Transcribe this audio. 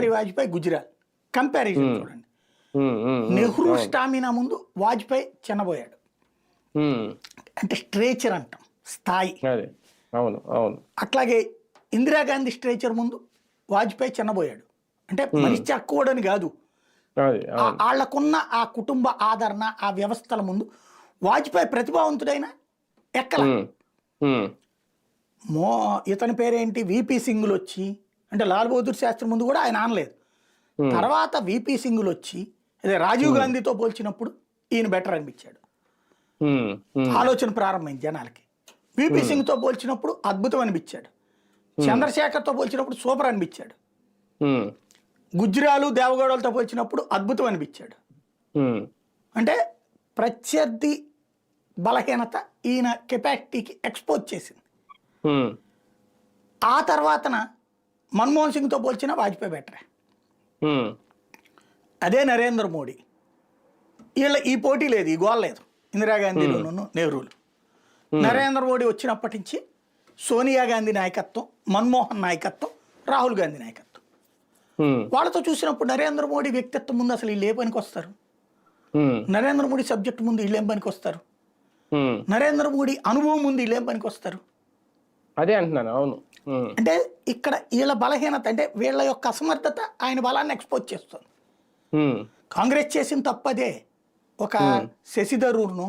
Bihari Vajpayee Gujarat comparison చూడండి. Nehru stamina ముందు వాజ్పేయి చిన్నబోయాడు. అంటే స్ట్రేచర్ అంటాం, స్థాయి. అవును అవును. అట్లాగే ఇందిరాగాంధీ స్ట్రేచర్ ముందు వాజ్పేయి చిన్నబోయాడు. అంటే మనిషి తక్కువడని కాదు, వాళ్ళకున్న ఆ కుటుంబ ఆదరణ, ఆ వ్యవస్థల ముందు వాజ్పేయి ప్రతిభావంతుడైన ఎక్కల. ఇతని పేరేంటి, విపి సింగులు వచ్చి, అంటే లాల్ బహదూర్ శాస్త్రి ముందు కూడా ఆయన ఆనలేదు. తర్వాత విపి సింగులు వచ్చి అదే రాజీవ్ గాంధీతో పోల్చినప్పుడు ఈయన బెటర్ అనిపించాడు. ఆలోచన ప్రారంభమైంది జనాలకి. విపి సింగ్తో పోల్చినప్పుడు అద్భుతం అనిపించాడు. చంద్రశేఖర్తో పోల్చినప్పుడు సూపర్ అనిపించాడు. గుజ్రాలు దేవగౌడలతో పోల్చినప్పుడు అద్భుతం అనిపించాడు. అంటే ప్రత్యర్థి బలహీనత ఈయన కెపాసిటీకి ఎక్స్పోజ్ చేసింది. ఆ తర్వాతన మన్మోహన్ సింగ్తో పోల్చిన వాజ్పేయి బెటరే. అదే నరేంద్ర మోడీ. వీళ్ళ ఈ పోటీ లేదు, ఈ గోల్ లేదు ఇందిరాగాంధీలోనూ నెహ్రూలు. నరేంద్ర మోడీ వచ్చినప్పటి నుంచి సోనియా గాంధీ నాయకత్వం, మన్మోహన్ నాయకత్వం, రాహుల్ గాంధీ నాయకత్వం. వాళ్ళతో చూసినప్పుడు నరేంద్ర మోడీ వ్యక్తిత్వం ముందు అసలు వీళ్ళు ఏ పనికి వస్తారు? నరేంద్ర మోడీ సబ్జెక్ట్ ముందు వీళ్ళు ఏం పనికి వస్తారు? నరేంద్ర మోడీ అనుభవం ముందు వీళ్ళు ఏం పనికి వస్తారు? అదే అంటున్నాను. అవును. అంటే ఇక్కడ వీళ్ళ బలహీనత, అంటే వీళ్ళ యొక్క అసమర్థత ఆయన బలాన్ని ఎక్స్పోజ్ చేస్తుంది. కాంగ్రెస్ చేసిన తప్పదే. ఒక శశి థరూర్ను